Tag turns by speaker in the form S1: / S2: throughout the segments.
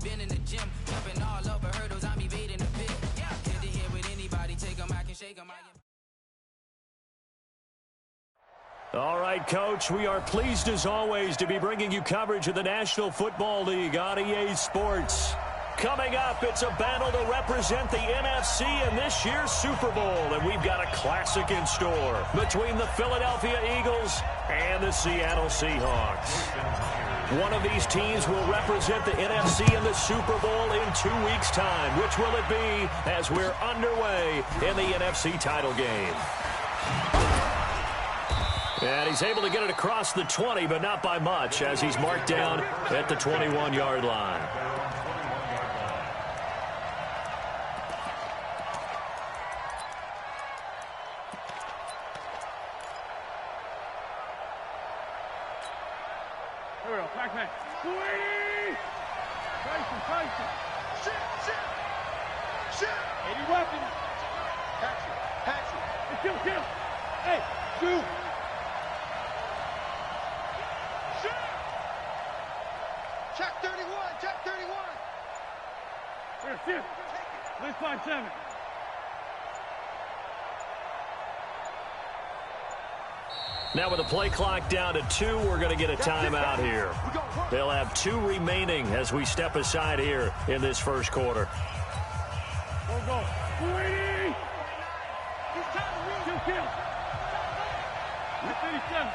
S1: I've been in the gym, jumping all over hurdles, I'm evading the pit. Head to head with anybody, take them, I can shake them.
S2: All right, Coach, we are pleased as always to be bringing you coverage of the National Football League on EA Sports. Coming up, it's a battle to represent the NFC in this year's Super Bowl, and we've got a classic in store between the Philadelphia Eagles and the Seattle Seahawks. One of these teams will represent the NFC in the Super Bowl in 2 weeks' time. Which will it be as we're underway in the NFC title game? And he's able to get it across the 20, but not by much, as he's marked down at the 21-yard line.
S3: Here we go, back. 20! Tyson. Shit! 80 weapons. Patch it. Kill. Hey, shoot! Check 31. Here, shift. Let's 5-7.
S2: Now with the play clock down to 2, we're going to get a timeout here. They'll have 2 remaining as we step aside here in this first quarter.
S3: Go. 280. Kill. 87.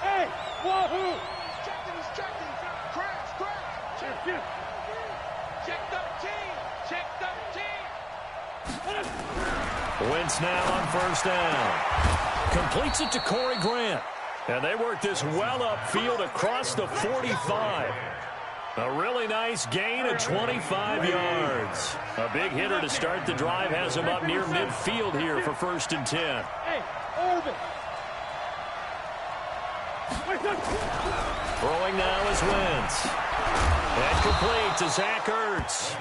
S3: Hey, wahoo! Checking. Crash. Check 13.
S2: Wentz now on first down. Completes it to Corey Grant. And they work this well upfield across the 45. A really nice gain of 25 yards. A big hitter to start the drive has him up near midfield here for 1st and 10.
S3: Hey, orbit.
S2: Throwing now is Wentz. And complete to Zach Ertz.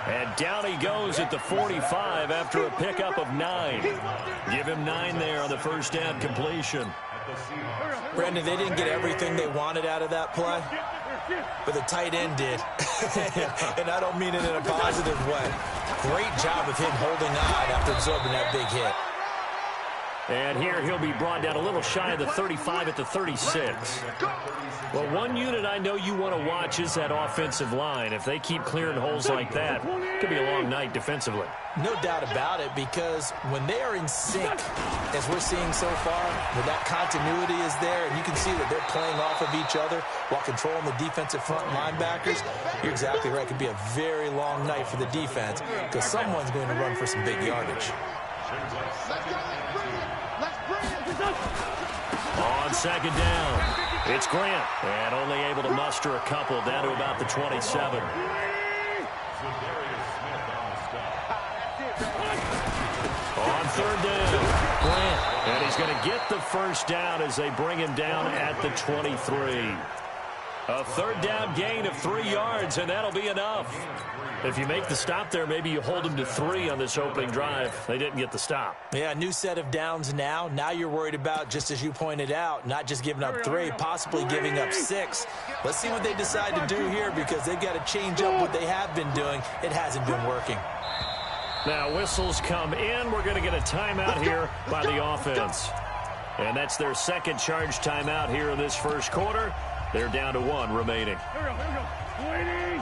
S2: And down he goes at the 45 after a pickup of 9. Give him 9 there on the first down completion.
S4: Brandon, they didn't get everything they wanted out of that play, but the tight end did. And I don't mean it in a positive way. Great job of him holding on after absorbing that big hit.
S2: And here he'll be brought down a little shy of the 35 at the 36. Well, one unit I know you want to watch is that offensive line. If they keep clearing holes like that, it could be a long night defensively.
S4: No doubt about it, because when they are in sync, as we're seeing so far, where that continuity is there, and you can see that they're playing off of each other while controlling the defensive front linebackers, you're exactly right. It could be a very long night for the defense, because someone's going to run for some big yardage.
S2: On second down, it's Grant, and only able to muster a couple down to about the 27. On third down, Grant, and he's going to get the first down as they bring him down at the 23. A third down gain of 3 yards, and that'll be enough. If you make the stop there, maybe you hold them to 3 on this opening drive. They didn't get the stop.
S4: Yeah, new set of downs now. Now you're worried about, just as you pointed out, not just giving up 3, possibly giving up 6. Let's see what they decide to do here, because they've got to change up what they have been doing. It hasn't been working.
S2: Now whistles come in. We're going to get a timeout here by the offense. And that's their second charge timeout here in this first quarter. They're down to 1 remaining.
S3: Here we go. 20.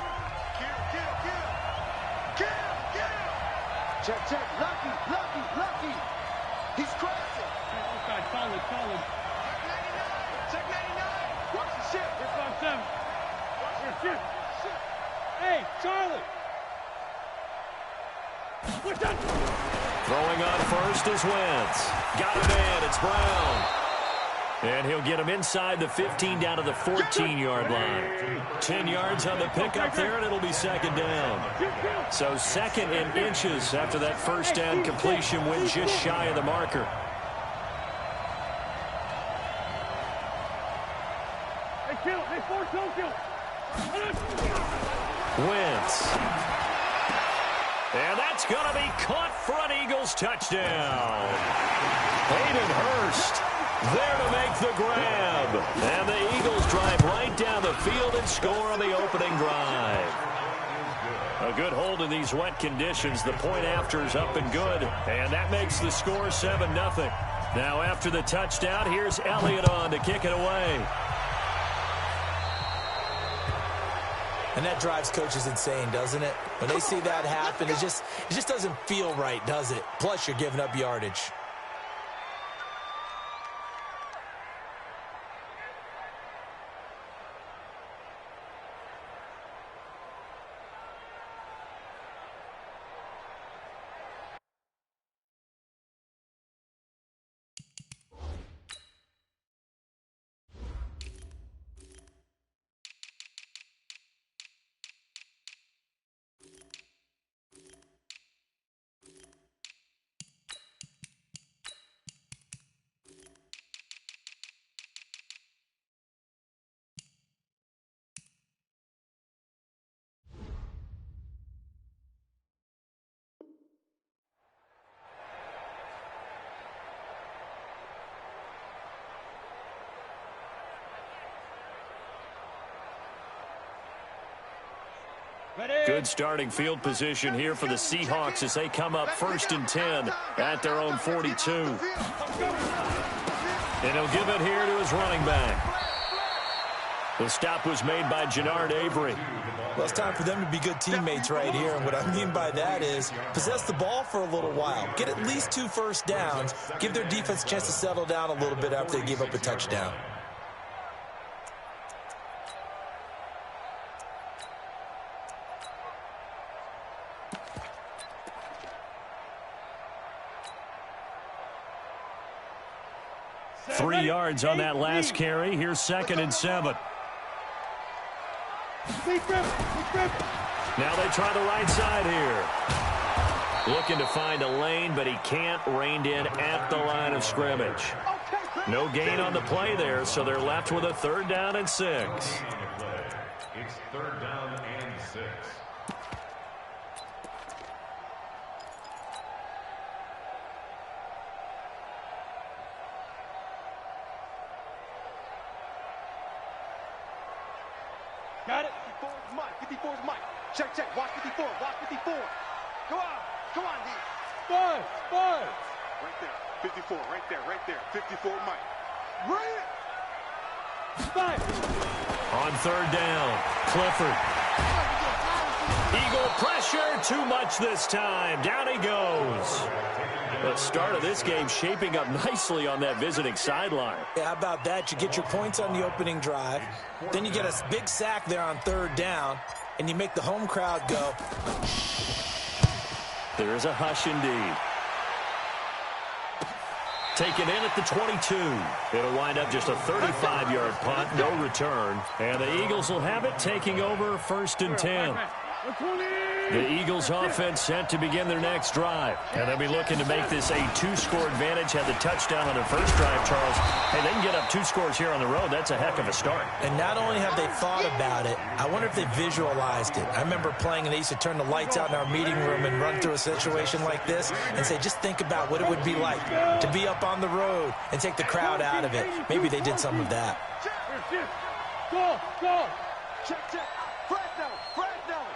S3: Check. Lucky. He's crashing. Solid. Check 99. Watch the ship. Here's 5-7. Watch your ship. Hey, Charlie. What's up?
S2: Throwing on first is Wentz. Got him in. It's Brown. And he'll get him inside the 15 down to the 14-yard line. 10 yards on the pickup there, and it'll be second down. So second and inches after that first down completion went just shy of the marker. Wentz. And that's going to be caught for an Eagles touchdown. Hayden Hurst there to make the grab. And the Eagles drive right down the field and score on the opening drive. A good hold in these wet conditions. The point after is up and good. And that makes the score 7-0. Now after the touchdown, here's Elliott on to kick it away.
S4: And that drives coaches insane, doesn't it? When they see that happen, it just doesn't feel right, does it? Plus, you're giving up yardage.
S2: Good starting field position here for the Seahawks as they come up 1st and 10 at their own 42. And he'll give it here to his running back. The stop was made by Jannard Avery.
S4: Well, it's time for them to be good teammates right here. And what I mean by that is possess the ball for a little while. Get at least 2 first downs. Give their defense a chance to settle down a little bit after they give up a touchdown.
S2: Three yards on that last carry. Here's 2nd and 7. Now they try the right side here. Looking to find a lane, but he can't. Reined in at the line of scrimmage. No gain on the play there, so they're left with a 3rd down and 6.
S5: It's 3rd down and 6.
S3: Got it. 54's Mike. 54's Mike. Check, check. Watch 54. Watch 54. Go on. Come on, D. Spurs. Spurs. Right there. 54. Right there. Right there. 54 Mike. Bring it. Spurs.
S2: On 3rd down, Clifford. Eagle pressure. Too much this time. Down he goes. The start of this game shaping up nicely on that visiting sideline.
S4: Yeah, how about that? You get your points on the opening drive. Then you get a big sack there on 3rd down, and you make the home crowd go.
S2: There is a hush indeed. Taken in at the 22. It'll wind up just a 35-yard punt, no return. And the Eagles will have it, taking over 1st and 10. The Eagles offense set to begin their next drive. And they'll be looking to make this a 2-score advantage. Had the touchdown on their first drive, Charles. Hey, they can get up 2 scores here on the road. That's a heck of a start.
S4: And not only have they thought about it, I wonder if they visualized it. I remember playing, and they used to turn the lights out in our meeting room and run through a situation like this and say, just think about what it would be like to be up on the road and take the crowd out of it. Maybe they did some of that.
S3: Go, go. Check, check. Fred down. Fred down.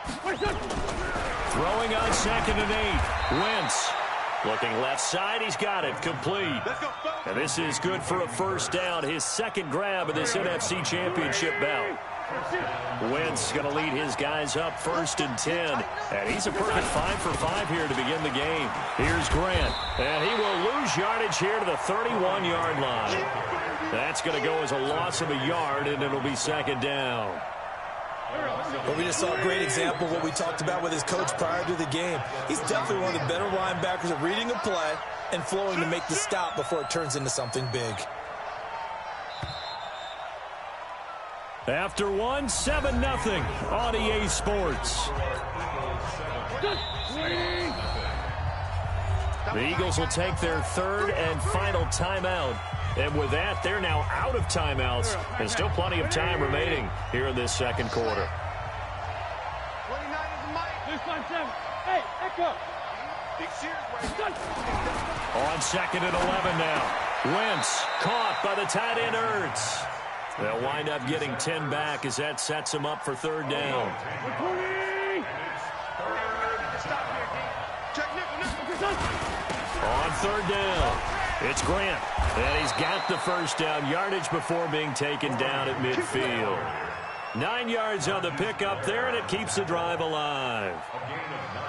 S2: Throwing on 2nd and 8. Wentz looking left side. He's got it. Complete. And this is good for a 1st down. His 2nd grab of this NFC Championship bout. Wentz going to lead his guys up 1st and 10. And he's a perfect 5 for 5 here to begin the game. Here's Grant. And he will lose yardage here to the 31-yard line. That's going to go as a loss of a yard, and it'll be 2nd down.
S4: Well, we just saw a great example of what we talked about with his coach prior to the game. He's definitely one of the better linebackers at reading a play and flowing to make the stop before it turns into something big.
S2: After 7-0 on EA Sports. The Eagles will take their 3rd and final timeout. And with that, they're now out of timeouts. And still plenty of time remaining here in this 2nd quarter.
S3: 29 is Mike. 657. Hey, Echo. Big series right
S2: On 2nd and 11 now. Wentz caught by the tight end Ertz. They'll wind up getting 10 back as that sets them up for 3rd down.
S3: stop here, D. Check nickel.
S2: On third down, it's Grant. And he's got the first down yardage before being taken down at midfield. 9 yards on the pickup there, and it keeps the drive alive.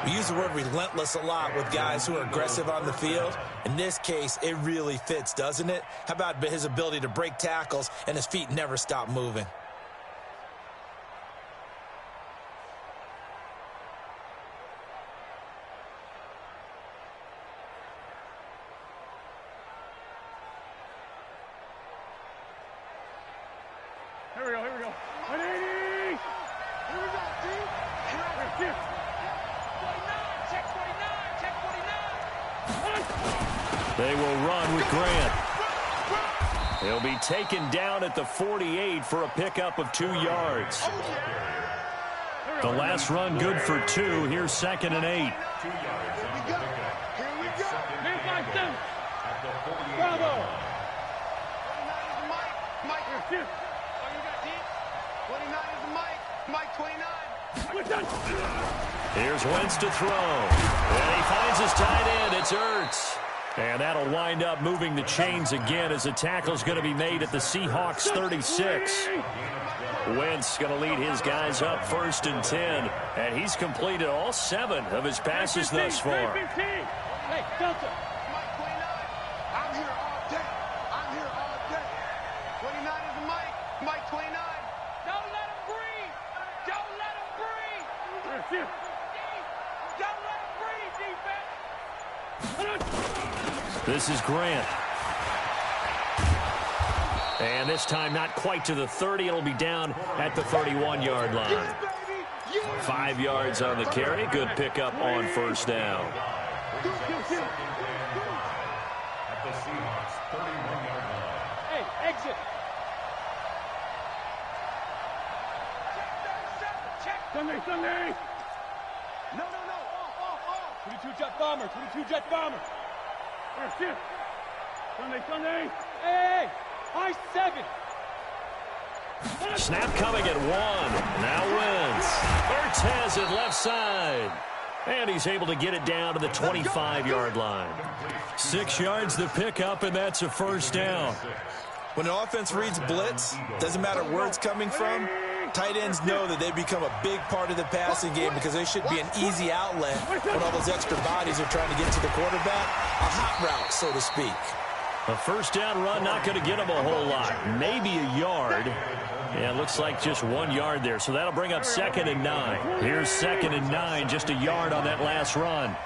S4: We use the word relentless a lot with guys who are aggressive on the field. In this case, it really fits, doesn't it? How about his ability to break tackles and his feet never stop moving?
S3: Here we go. 180. Here we go, D. Here. 49. Check 49.
S2: They will run with Grant. He'll be taken down at the 48 for a pickup of 2 yards. The last run good for 2. Here's 2nd and 8.
S3: Here we go. Bravo. 49 is the Mike. Mike, here. Oh, you got D. 29 is the Mike. Mike, 29.
S2: Here's Wentz to throw. And he finds his tight end. It's Ertz. And that'll wind up moving the chains again as the tackle's going to be made at the Seahawks 36. Wentz going to lead his guys up 1st and 10. And he's completed all 7 of his passes thus far.
S3: Hey, Delta. Mike 29. I'm here all day. 29 is the Mike. Mike 29. Don't let him breathe. Don't let him breathe. Don't let him breathe, defense.
S2: This is Grant. And this time not quite to the 30. It'll be down at the 31-yard line. 5 yards on the carry. Good pickup on 1st down.
S5: At the Seahawks 31-yard line.
S3: Hey, exit. Check. Sunday. No. 22 jet bomber. Sunday. Hey. I-7.
S2: Snap coming at 1. Now Wentz. Ertz has it left side. And he's able to get it down to the 25-yard line. 6 yards the pickup, and that's a 1st down.
S4: When an offense reads blitz, doesn't matter where it's coming from, tight ends know that they become a big part of the passing game because they should be an easy outlet when all those extra bodies are trying to get to the quarterback. A hot route, so to speak.
S2: A 1st down run, not going to get him a whole lot. Maybe a yard. Yeah, it looks like just 1 yard there. So that'll bring up 2nd and 9. Here's 2nd and 9, just a yard on that last run.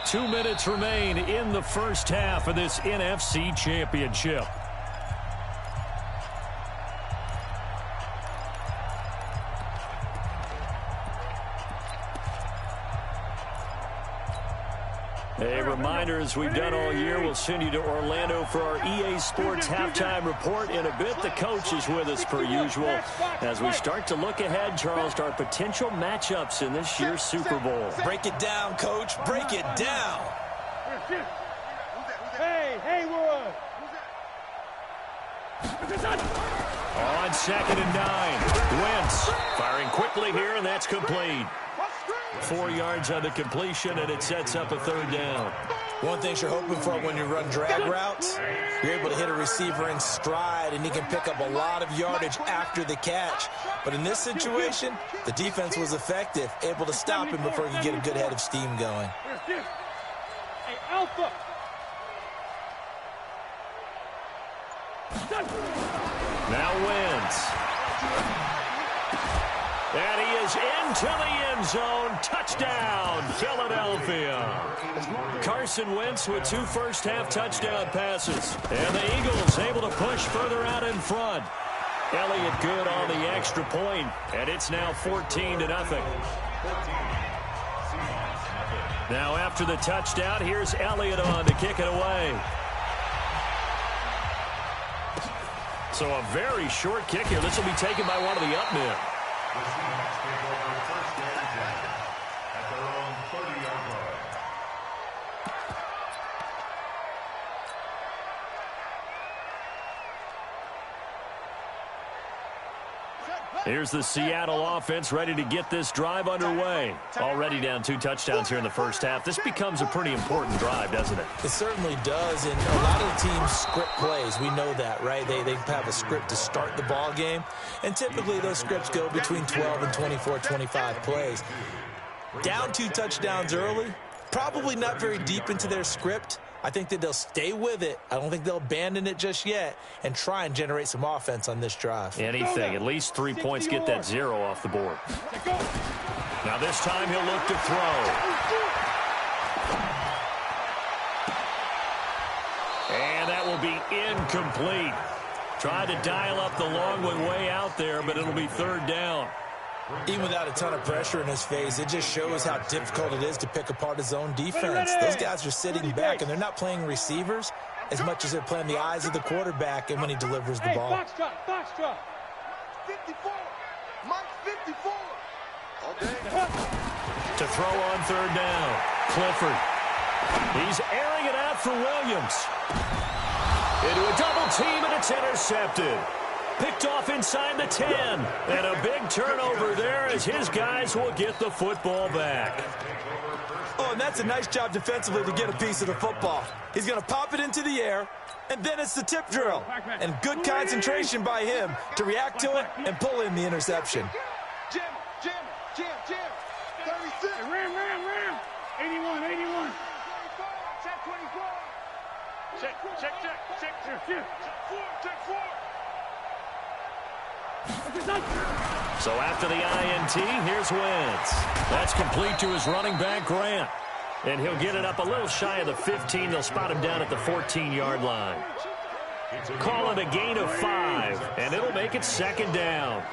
S2: 2 minutes remain in the first half of this NFC Championship. A reminder, as we've done all year, we'll send you to Orlando for our EA Sports halftime report in a bit. The coach is with us per usual as we start to look ahead, Charles, to our potential matchups in this year's Super Bowl.
S4: Break it down, Coach. Break it down.
S3: Hey, Haywood.
S2: On 2nd and 9. Wentz firing quickly here, and that's complete. 4 yards on the completion, and it sets up a 3rd down.
S4: One thing you're hoping for when you run drag routes, you're able to hit a receiver in stride, and he can pick up a lot of yardage after the catch. But in this situation, the defense was effective, able to stop him before he could get a good head of steam going.
S3: Hey, Alpha.
S2: Now Wentz. And he is into the end zone. Touchdown, Philadelphia. Carson Wentz with 2 first-half touchdown passes. And the Eagles able to push further out in front. Elliott good on the extra point, and it's now 14-0. Now after the touchdown, here's Elliott on to kick it away. So a very short kick here. This will be taken by one of the up men.
S5: The Seahawks take over 1st and 10 at their own 30-yard line.
S2: Here's the Seattle offense ready to get this drive underway. Already down 2 touchdowns here in the first half. This becomes a pretty important drive, doesn't it?
S4: It certainly does, and a lot of the teams script plays. We know that, right? They have a script to start the ball game, and typically those scripts go between 12 and 24, 25 plays. Down 2 touchdowns early, probably not very deep into their script. I think that they'll stay with it. I don't think they'll abandon it just yet and try and generate some offense on this drive.
S2: Anything. At least 3 points, get that 0 off the board. Now this time he'll look to throw. And that will be incomplete. Tried to dial up the long one way out there, but it'll be 3rd down.
S4: Even without a ton of pressure in his face, it just shows how difficult it is to pick apart his own defense. Those guys are sitting back, and they're not playing receivers as much as they're playing the eyes of the quarterback and when he delivers the ball.
S3: Box drop. 54. Mike 54. Okay.
S2: To throw on 3rd down. Clifford. He's airing it out for Williams. Into a double team, and it's intercepted. Picked off inside the 10. And a big turnover there as his guys will get the football back.
S4: Oh, and that's a nice job defensively to get a piece of the football. He's going to pop it into the air, and then it's the tip drill. And good concentration by him to react to it and pull in the interception.
S3: Jam. 36. Ram. 81. 24. Check 24. Check 4.
S2: So after the INT, here's Wentz. That's complete to his running back, Grant. And he'll get it up a little shy of the 15. They'll spot him down at the 14-yard line. Call it a gain of 5, and it'll make it 2nd down.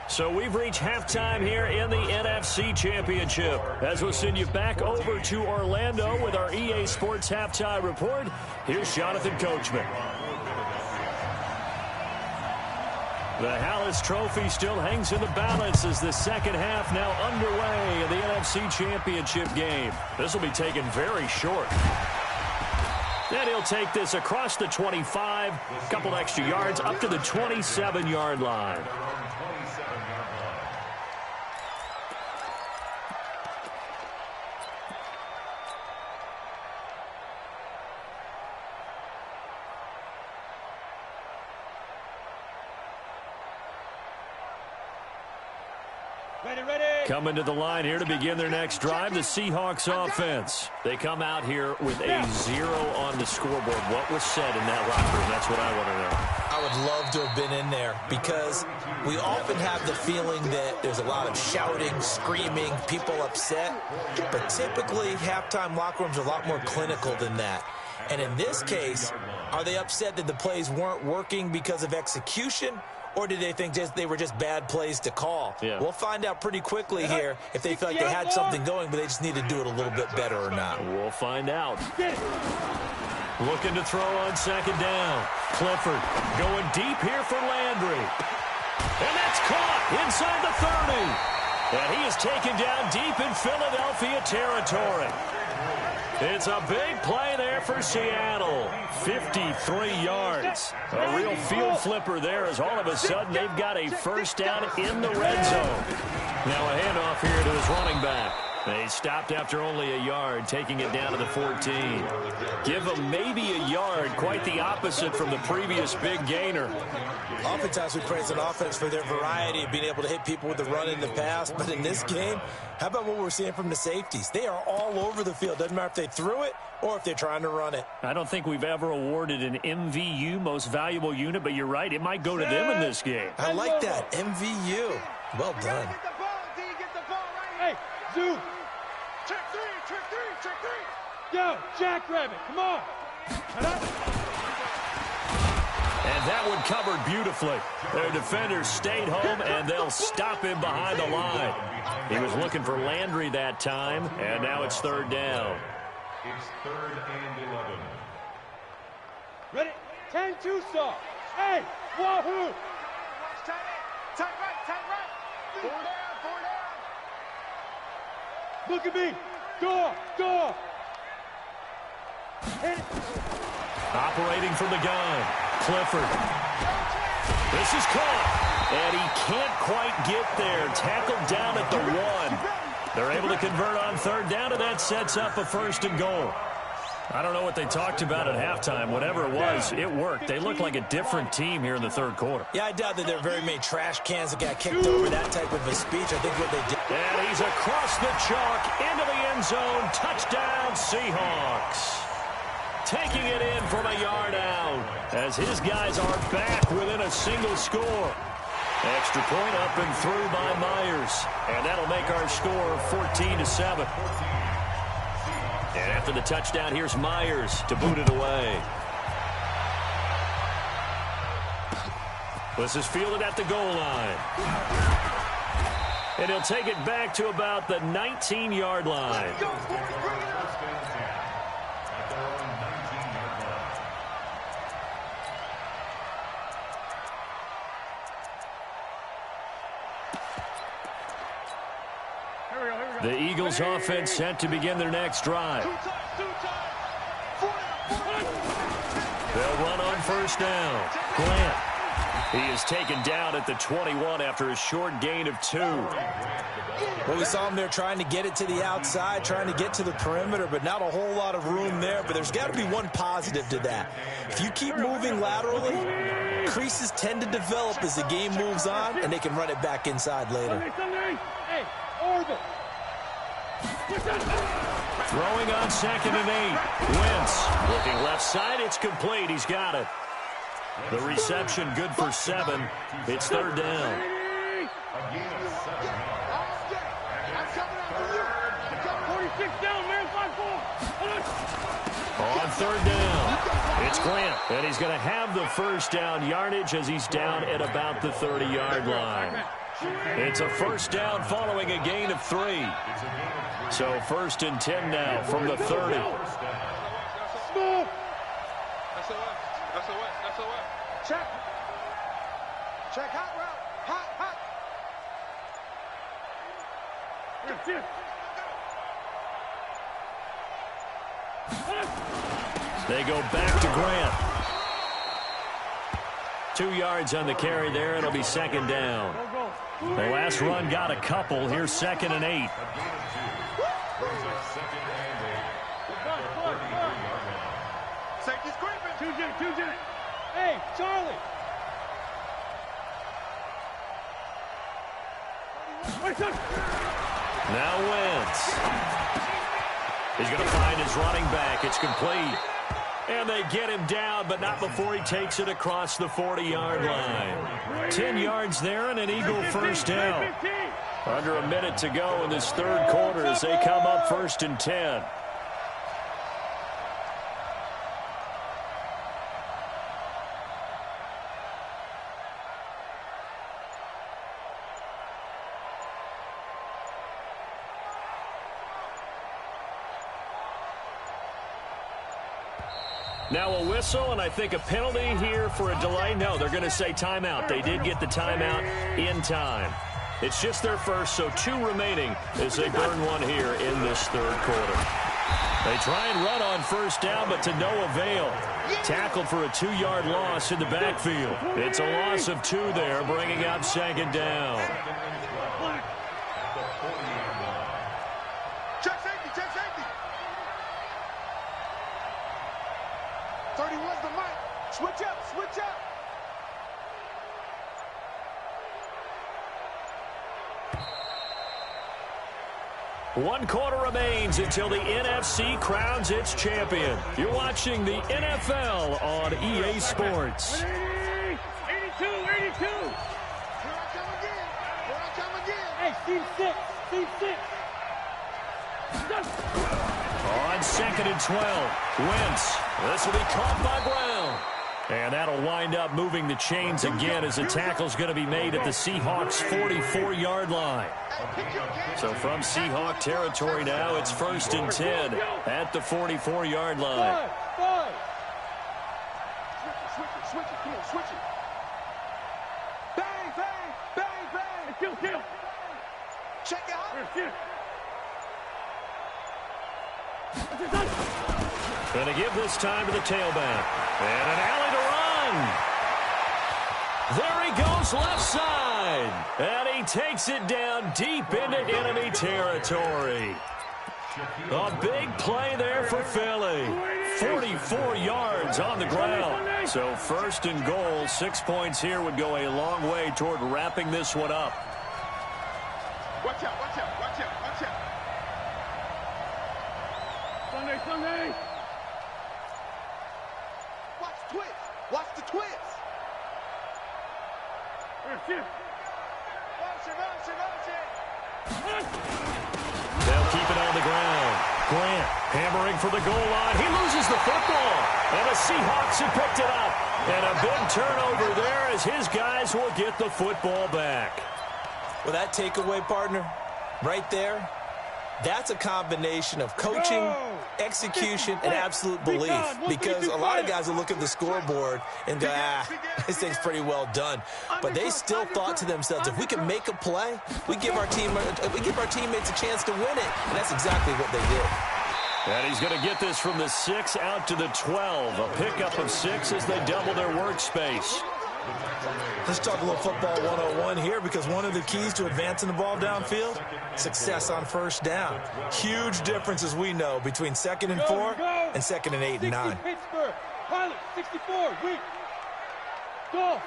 S2: So we've reached halftime here in the NFC Championship. As we'll send you back over to Orlando with our EA Sports Halftime Report, here's Jonathan Coachman. The Hallis Trophy still hangs in the balance as the second half now underway in the NFC Championship game. This will be taken very short. Then he'll take this across the 25, a couple extra yards up to the 27-yard line. Coming to the line here to begin their next drive, the Seahawks offense. They come out here with a 0 on the scoreboard. What was said in that locker room? That's what I want to know.
S4: I would love to have been in there because we often have the feeling that there's a lot of shouting, screaming, people upset. But typically, halftime locker rooms are a lot more clinical than that. And in this case, are they upset that the plays weren't working because of execution? Or did they think they were just bad plays to call? Yeah. We'll find out pretty quickly here if they feel like they had something going, but they just need to do it a little bit better or not.
S2: We'll find out. Looking to throw on 2nd down. Clifford going deep here for Landry. And that's caught inside the 30. And he is taken down deep in Philadelphia territory. It's a big play there for Seattle. 53 yards. A real field flipper there as all of a sudden they've got a first down in the red zone. Now a handoff here to his running back. They stopped after only a yard, taking it down to the 14. Give them maybe a yard, quite the opposite from the previous big gainer.
S4: Oftentimes we praise an offense for their variety of being able to hit people with the run in the pass, but in this game, how about what we're seeing from the safeties? They are all over the field. Doesn't matter if they threw it or if they're trying to run it.
S2: I don't think we've ever awarded an MVU, most valuable unit, but you're right, it might go to them in this game.
S4: I like that, MVU. Well done.
S3: Hey, Zoo. Check three. Yo, Jackrabbit, come on.
S2: And that one covered beautifully. Their defenders stayed home, and they'll stop him behind the line. He was looking for Landry that time, and now it's 3rd down.
S5: It's 3rd and 11.
S3: Ready? 10-2 saw. Hey, wahoo! Tight right. 4 down. Look at me. Door. Hit it.
S2: Operating from the gun. Clifford. This is caught. And he can't quite get there. Tackled down at the 1. They're able to convert on 3rd down, and that sets up a 1st and goal. I don't know what they talked about at halftime. Whatever it was, it worked. They look like a different team here in the 3rd quarter.
S4: Yeah, I doubt that there are very many trash cans that got kicked over that type of a speech. I think what they did.
S2: And he's across the chalk into the end zone. Touchdown, Seahawks. Taking it in from a yard out as his guys are back within a single score. Extra point up and through by Myers. And that'll make our score 14-7. And after the touchdown, here's Myers to boot it away. This is fielded at the goal line. And he'll take it back to about the 19-yard line. The Eagles offense set to begin their next drive. They'll run on 1st down. Grant. He is taken down at the 21 after a short gain of 2.
S4: Well, we saw him there trying to get it to the outside, trying to get to the perimeter, but not a whole lot of room there. But there's got to be one positive to that. If you keep moving laterally, creases tend to develop as the game moves on, and they can run it back inside later.
S3: Hey, orbit.
S2: Throwing on 2nd and 8. Wentz looking left side. It's complete. He's got it. The reception good for 7. It's 3rd down. On 3rd down, it's Grant. And he's going to have the 1st down yardage as he's down at about the 30-yard line. It's a 1st down following a gain of 3. So 1st and 10 now from the 30.
S3: Smooth. SOS. Check. Hot route. Hot. Here.
S2: They go back to Grant. 2 yards on the carry there. It'll be 2nd down. The last run got a couple. Here's 2nd and 8.
S3: Safety's creeping. 2J. Hey, Charlie.
S2: Now Wentz. He's going to find his running back. It's complete. And they get him down, but not before he takes it across the 40-yard line. 10 yards there and an Eagle 1st down. Under a minute to go in this 3rd quarter as they come up 1st and 10. Now a whistle, and I think a penalty here for a delay. No, they're going to say timeout. They did get the timeout in time. It's just their first, so 2 remaining as they burn one here in this 3rd quarter. They try and run on 1st down, but to no avail. Tackled for a 2-yard loss in the backfield. It's a loss of 2 there, bringing up 2nd down.
S3: Check safety. 31's the mic. Switch up.
S2: 1 quarter remains until the NFC crowns its champion. You're watching the NFL on EA Sports.
S3: 82. Here I come again. Hey, C6.
S2: On 2nd and 12, Wentz. This will be caught by Brown. And that'll wind up moving the chains again as the tackle's going to be made at the Seahawks' 44-yard line. So from Seahawk territory now, it's 1st and 10 at the 44-yard line.
S3: Switch it, come on, switch it. Bang, bang, bang, bang. Kill. Check it out.
S2: Going to give this time to the tailback. And an alley to run. There he goes left side. And he takes it down deep into enemy territory. A big play there for Philly. 44 yards on the ground. So 1st and goal, 6 points here would go a long way toward wrapping this one up.
S3: Watch out. Sunday. Watch the twist.
S2: They'll keep it on the ground. Grant hammering for the goal line. He loses the football. And the Seahawks have picked it up. And a big turnover there as his guys will get the football back.
S4: Well, that takeaway, partner, right there, that's a combination of coaching, execution, and absolute belief. Because a lot of guys will look at the scoreboard and go, this thing's pretty well done. But they still thought to themselves, if we can make a play, we give our teammates a chance to win it. And that's exactly what they did.
S2: And he's going to get this from the 6 out to the 12. A pickup of 6 as they double their workspace.
S4: Let's talk a little football 101 here, because one of the keys to advancing the ball downfield, success on 1st down. Huge difference, as we know, between 2nd and 4 and 2nd and 8 and 9.
S6: Pittsburgh, pilot, 64, weak. Go.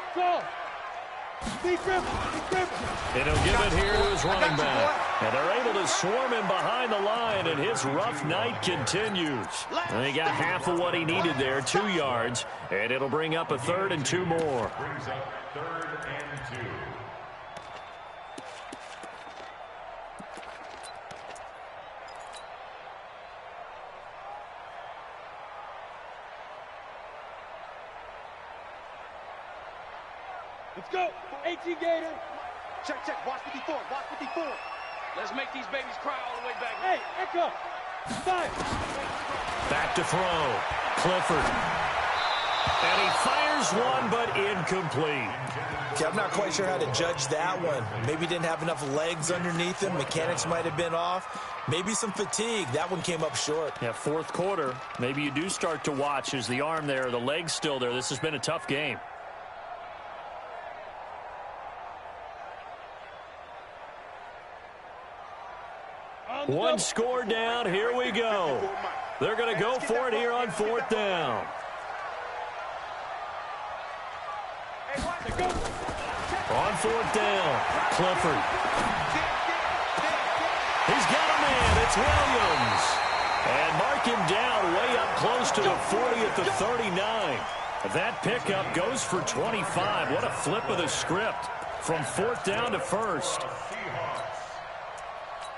S2: And he'll give it here to his running back. And they're able to swarm him behind the line, and his rough night continues. And he got half of what he needed there, 2 yards, and it'll bring up a 3rd and 2 more.
S5: Brings up 3rd and 2.
S6: Let's go. 18 Gator.
S3: Check. Watch 54.
S6: Let's make these babies cry all the way back. Hey, Echo. 5.
S2: Back to throw. Clifford. And he fires one, but incomplete.
S4: Okay, I'm not quite sure how to judge that one. Maybe didn't have enough legs underneath him. Mechanics might have been off. Maybe some fatigue. That one came up short.
S2: Yeah, 4th quarter. Maybe you do start to watch. Is the arm there, the leg's still there? This has been a tough game. One score down. Here we go. They're going to go for it here on 4th down. On 4th down, Clifford. He's got a man. It's Williams. And mark him down way up close to the 40 at the 39. That pickup goes for 25. What a flip of the script from 4th down to 1st.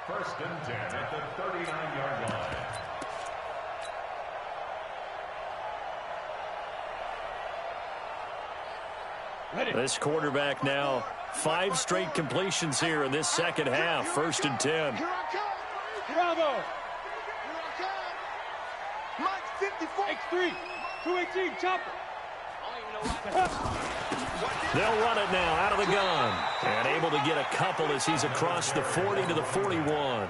S5: 1st and 10 at the 39-yard line.
S2: This quarterback now 5 straight completions here in this 2nd half. 1st and 10.
S3: Here I come.
S6: Bravo.
S3: Here I come. Mike 54.
S6: X3. 218. Chopper.
S2: They'll run it now out of the gun. And able to get a couple as he's across the 40 to the 41.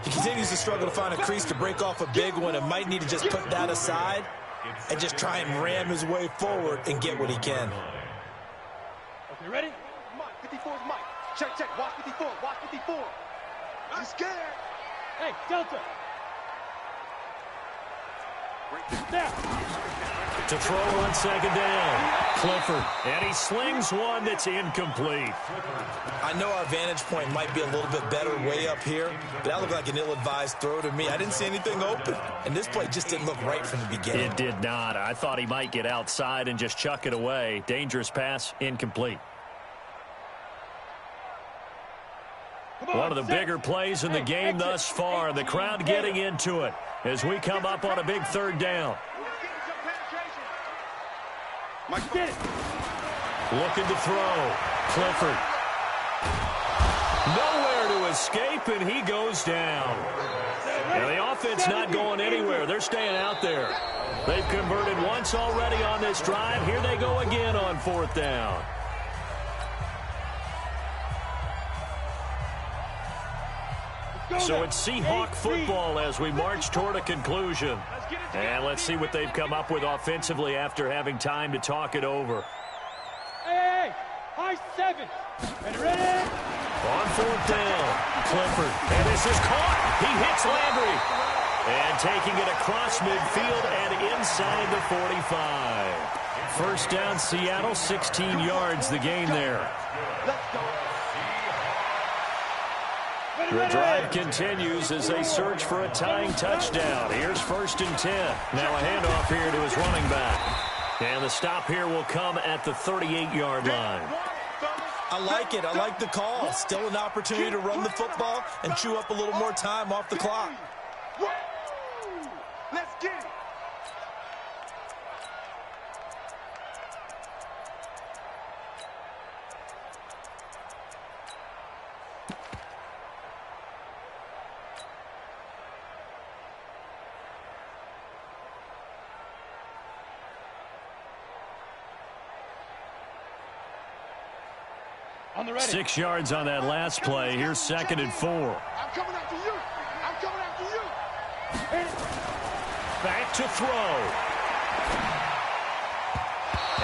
S4: He continues to struggle to find a crease to break off a big one, and might need to just put that aside and just try and ram his way forward and get what he can.
S6: Okay, ready?
S3: Mike 54 is Mike. Check. Watch 54. He's scared.
S6: Hey, Delta. There.
S2: To throw on 2nd down. Clifford. And he slings one that's incomplete.
S4: I know our vantage point might be a little bit better way up here, but that looked like an ill-advised throw to me. I didn't see anything open, and this play just didn't look right from the beginning.
S2: It did not. I thought he might get outside and just chuck it away. Dangerous pass, incomplete. One of the bigger plays in the game thus far. The crowd getting into it as we come up on a big 3rd down.
S3: Mike, get it.
S2: Looking to throw. Clifford. Nowhere to escape, and he goes down. Now, the offense not going anywhere. They're staying out there. They've converted once already on this drive. Here they go again on 4th down. So it's Seahawk football as we march toward a conclusion. And let's see what they've come up with offensively after having time to talk it over.
S3: Hey, high 7. Ready?
S2: On 4th down, Clifford. And this is caught. He hits Landry. And taking it across midfield and inside the 45. First down, Seattle, 16 yards the gain there. The drive continues as they search for a tying touchdown. Here's 1st and 10. Now a handoff here to his running back. And the stop here will come at the 38-yard line.
S4: I like it. I like the call. Still an opportunity to run the football and chew up a little more time off the clock.
S3: Let's get it.
S6: On the ready.
S2: 6 yards on that last play. Here's 2nd and 4.
S3: I'm coming after you. I'm coming after you.
S2: Back to throw.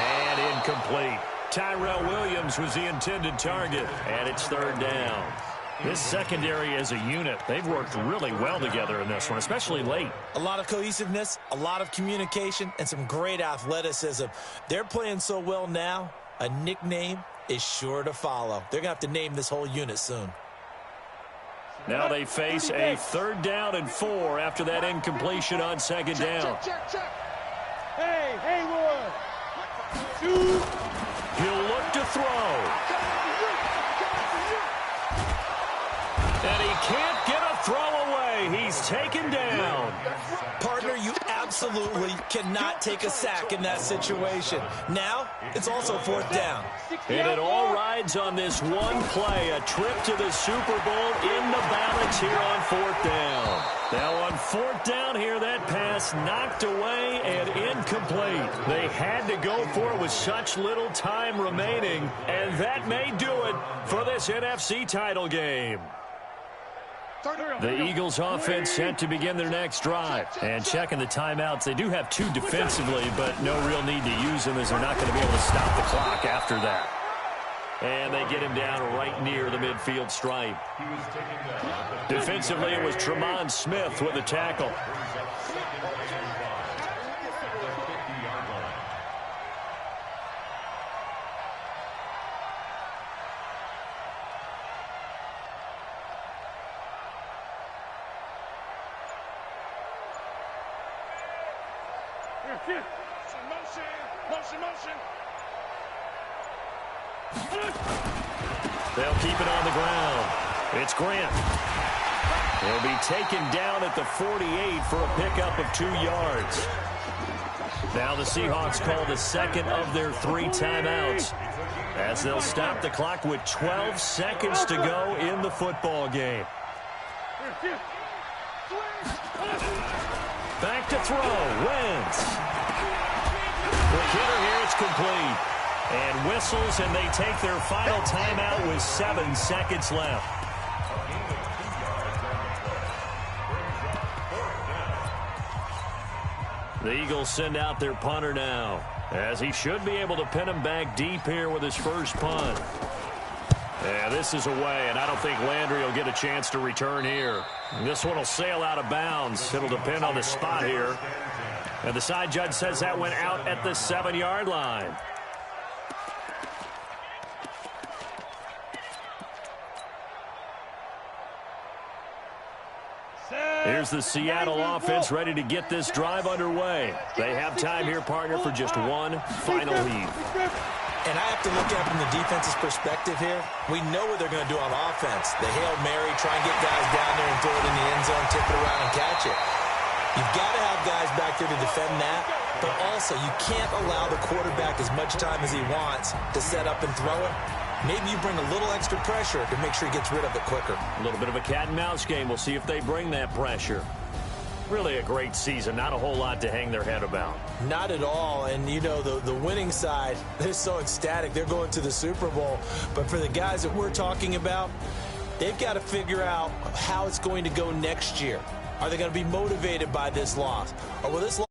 S2: And incomplete. Tyrell Williams was the intended target, and it's 3rd down. This secondary as a unit, they've worked really well together in this one, especially late.
S4: A lot of cohesiveness, a lot of communication, and some great athleticism. They're playing so well now, a nickname is sure to follow. They're going to have to name this whole unit soon.
S2: Now they face a 3rd down and 4 after that incompletion on 2nd down.
S3: Check.
S6: Hey, Haywood. 2.
S2: He'll look to throw. And he can't get a throw away. He's taken down.
S4: Partner, you absolutely cannot take a sack in that situation. Now, it's also 4th down.
S2: And it all rides on this one play, a trip to the Super Bowl in the balance here on 4th down. Now on 4th down here, that pass knocked away and incomplete. They had to go for it with such little time remaining, and that may do it for this NFC title game. The Eagles offense set to begin their next drive. And checking the timeouts, they do have 2 defensively, but no real need to use them as they're not going to be able to stop the clock after that. And they get him down right near the midfield stripe. Defensively, it was Tremont Smith with the tackle.
S6: Motion.
S2: They'll keep it on the ground. It's Grant. He'll be taken down at the 48 for a pickup of 2 yards. Now the Seahawks call the 2nd of their 3 timeouts as they'll stop the clock with 12 seconds to go in the football game. Back to throw. Wentz. Quick hitter here. It's complete. And whistles, and they take their final timeout with 7 seconds left. The Eagles send out their punter now, as he should be able to pin him back deep here with his first punt. Yeah, this is away, and I don't think Landry will get a chance to return here. This one will sail out of bounds. It'll depend on the spot here. And the side judge says that went out at the 7-yard line. Here's the Seattle offense ready to get this drive underway. They have time here, partner, for just one final heave.
S4: And I have to look at it from the defense's perspective here. We know what they're going to do on offense. The Hail Mary, try and get guys down there and throw it in the end zone, tip it around and catch it. You've got to have guys back there to defend that, but also you can't allow the quarterback as much time as he wants to set up and throw it. Maybe you bring a little extra pressure to make sure he gets rid of it quicker.
S2: A little bit of a cat and mouse game. We'll see if they bring that pressure. Really a great season. Not a whole lot to hang their head about.
S4: Not at all. And, you know, the winning side, they're so ecstatic. They're going to the Super Bowl. But for the guys that we're talking about, they've got to figure out how it's going to go next year. Are they going to be motivated by this loss? Or will this loss